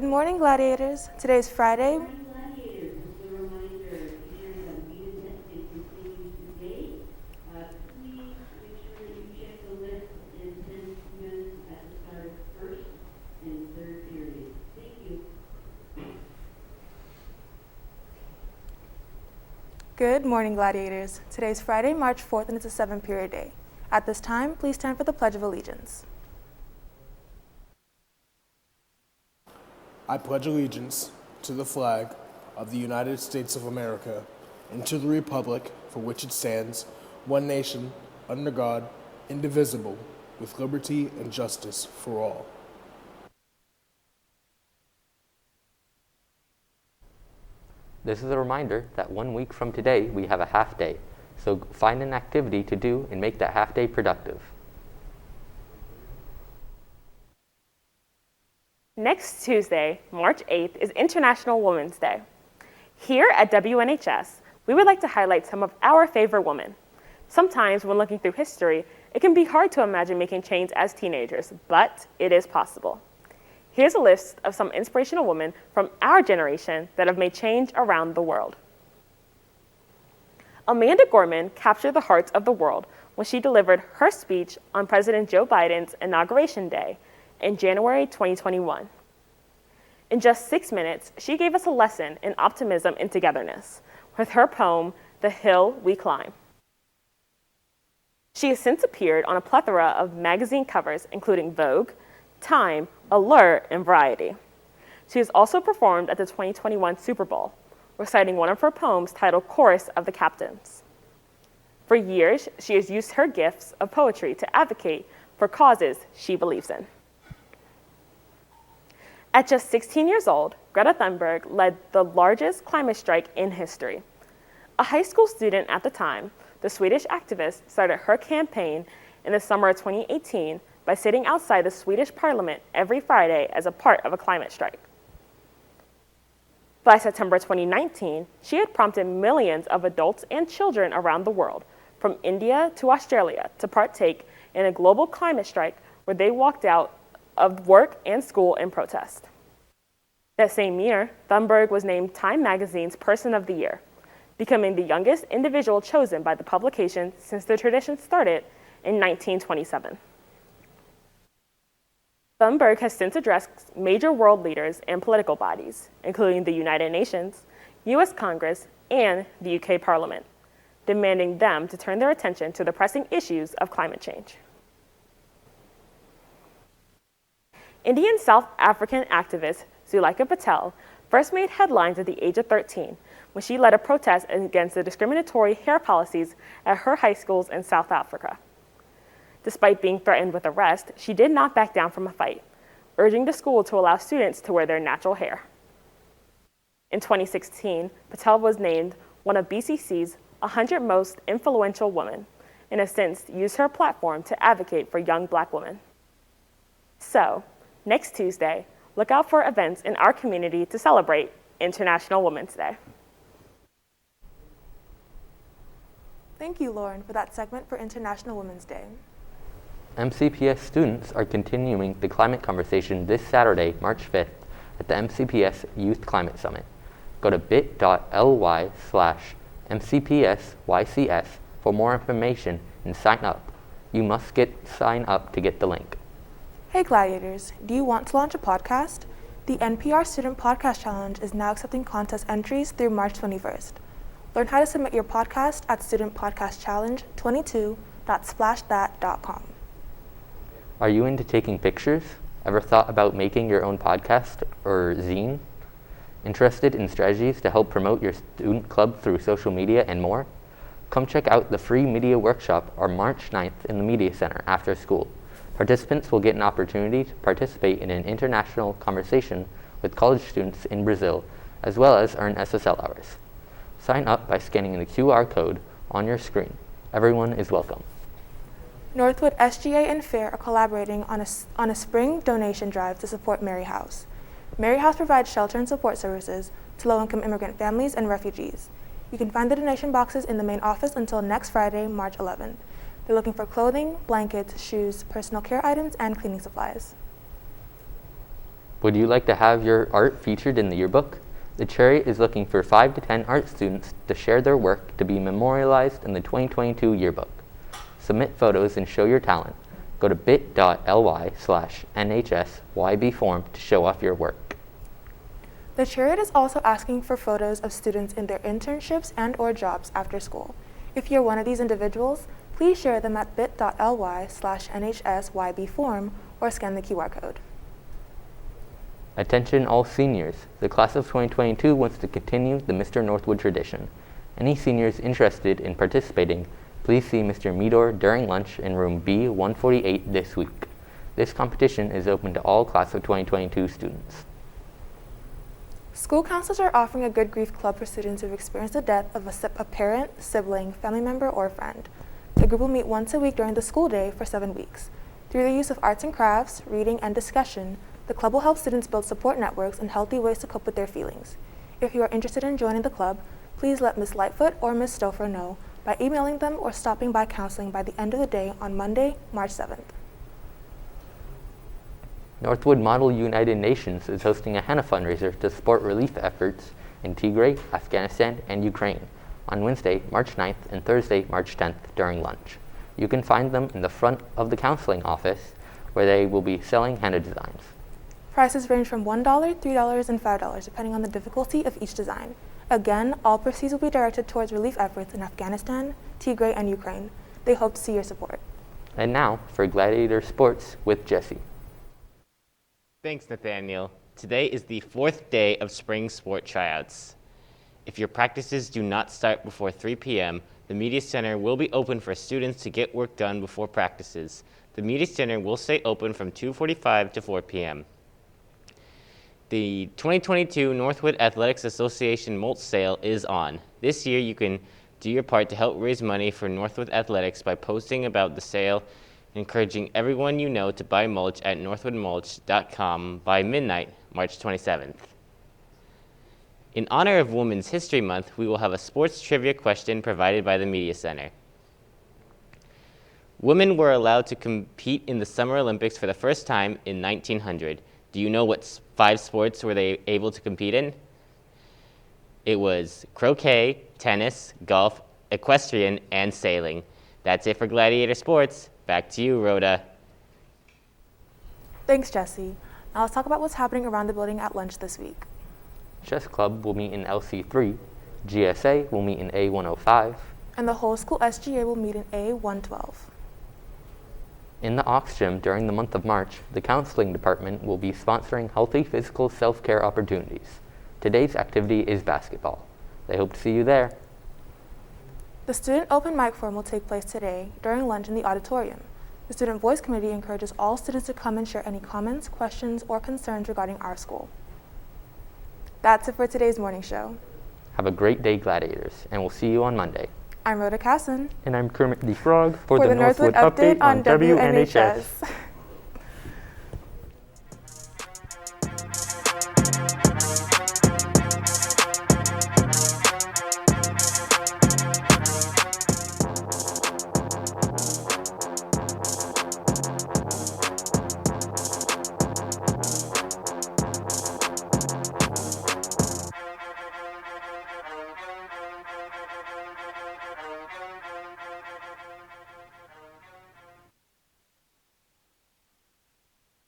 Good morning, Gladiators. Today is Friday. Good morning, Gladiators. Just a reminder, teachers that meeting testing continues today. Please make sure that you check the list and send students at the start of first and third period. Thank you. Good morning, Gladiators. Today is Friday, March 4th, and it's a 7-period day. At this time, please stand for the Pledge of Allegiance. I pledge allegiance to the flag of the United States of America and to the republic for which it stands, one nation, under God, indivisible, with liberty and justice for all. This is a reminder that 1 week from today, we have a half day. So find an activity to do and make that half day productive. Next Tuesday, March 8th, is International Women's Day. Here at WNHS, we would like to highlight some of our favorite women. Sometimes when looking through history, it can be hard to imagine making change as teenagers, but it is possible. Here's a list of some inspirational women from our generation that have made change around the world. Amanda Gorman captured the hearts of the world when she delivered her speech on President Joe Biden's Inauguration Day in January 2021. In just 6 minutes, she gave us a lesson in optimism and togetherness with her poem, The Hill We Climb. She has since appeared on a plethora of magazine covers, including Vogue, Time, Allure, and Variety. She has also performed at the 2021 Super Bowl, reciting one of her poems titled Chorus of the Captains. For years, she has used her gifts of poetry to advocate for causes she believes in. At just 16 years old, Greta Thunberg led the largest climate strike in history. A high school student at the time, the Swedish activist started her campaign in the summer of 2018 by sitting outside the Swedish parliament every Friday as a part of a climate strike. By September 2019, she had prompted millions of adults and children around the world, from India to Australia, to partake in a global climate strike where they walked out of work and school in protest. That same year, Thunberg was named Time Magazine's Person of the Year, becoming the youngest individual chosen by the publication since the tradition started in 1927. Thunberg has since addressed major world leaders and political bodies, including the United Nations, US Congress, and the UK Parliament, demanding them to turn their attention to the pressing issues of climate change. Indian South African activist Zulika Patel first made headlines at the age of 13 when she led a protest against the discriminatory hair policies at her high schools in South Africa. Despite being threatened with arrest, she did not back down from a fight, urging the school to allow students to wear their natural hair. In 2016, Patel was named one of BCC's 100 most influential women, and has since used her platform to advocate for young Black women. So, next Tuesday, look out for events in our community to celebrate International Women's Day. Thank you, Lauren, for that segment for International Women's Day. MCPS students are continuing the climate conversation this Saturday, March 5th, at the MCPS Youth Climate Summit. Go to bit.ly/MCPSYCS for more information and sign up. You must sign up to get the link. Hey, Gladiators, do you want to launch a podcast? The NPR Student Podcast Challenge is now accepting contest entries through March 21st. Learn how to submit your podcast at studentpodcastchallenge22.splashthat.com. Are you into taking pictures? Ever thought about making your own podcast or zine? Interested in strategies to help promote your student club through social media and more? Come check out the free media workshop on March 9th in the Media Center after school. Participants will get an opportunity to participate in an international conversation with college students in Brazil, as well as earn SSL hours. Sign up by scanning the QR code on your screen. Everyone is welcome. Northwood SGA and FAIR are collaborating on a spring donation drive to support Mary House. Mary House provides shelter and support services to low-income immigrant families and refugees. You can find the donation boxes in the main office until next Friday, March 11th. They're looking for clothing, blankets, shoes, personal care items, and cleaning supplies. Would you like to have your art featured in the yearbook? The Cherry is looking for 5 to 10 art students to share their work to be memorialized in the 2022 yearbook. Submit photos and show your talent. Go to bit.ly/NHSYB form to show off your work. The Chariot is also asking for photos of students in their internships and/or jobs after school. If you're one of these individuals, please share them at bit.ly/NHSYB form or scan the QR code. Attention all seniors. The class of 2022 wants to continue the Mr. Northwood tradition. Any seniors interested in participating, please see Mr. Meador during lunch in room B148 this week. This competition is open to all class of 2022 students. School counselors are offering a Good Grief Club for students who have experienced the death of a parent, sibling, family member, or friend. The group will meet once a week during the school day for 7 weeks. Through the use of arts and crafts, reading, and discussion, the club will help students build support networks and healthy ways to cope with their feelings. If you are interested in joining the club, please let Ms. Lightfoot or Ms. Stouffer know by emailing them or stopping by counseling by the end of the day on Monday, March 7th. Northwood Model United Nations is hosting a henna fundraiser to support relief efforts in Tigray, Afghanistan, and Ukraine on Wednesday, March 9th and Thursday, March 10th during lunch. You can find them in the front of the counseling office where they will be selling henna designs. Prices range from $1, $3, and $5 depending on the difficulty of each design. Again, all proceeds will be directed towards relief efforts in Afghanistan, Tigray, and Ukraine. They hope to see your support. And now for Gladiator Sports with Jesse. Thanks, Nathaniel. Today is the 4th day of spring sport tryouts. If your practices do not start before 3 p.m., the Media Center will be open for students to get work done before practices. The Media Center will stay open from 2:45 to 4 p.m. The 2022 Northwood Athletics Association mulch sale is on. This year you can do your part to help raise money for Northwood Athletics by posting about the sale, encouraging everyone you know to buy mulch at northwoodmulch.com by midnight, March 27th. In honor of Women's History Month, we will have a sports trivia question provided by the Media Center. Women were allowed to compete in the Summer Olympics for the first time in 1900. Do you know what 5 sports were they able to compete in? It was croquet, tennis, golf, equestrian, and sailing. That's it for Gladiator Sports. Back to you, Rhoda. Thanks, Jesse. Now let's talk about what's happening around the building at lunch this week. Chess Club will meet in LC3, GSA will meet in A105, And the whole school SGA will meet in A112. In the Ox Gym during the month of March, the counseling department will be sponsoring healthy physical self-care opportunities. Today's activity is basketball. They hope to see you there. The Student Open Mic Forum will take place today during lunch in the auditorium. The Student Voice Committee encourages all students to come and share any comments, questions, or concerns regarding our school. That's it for today's morning show. Have a great day, Gladiators, and we'll see you on Monday. I'm Rhoda Casson And I'm Kermit the Frog for the Northwood Update on WNHS.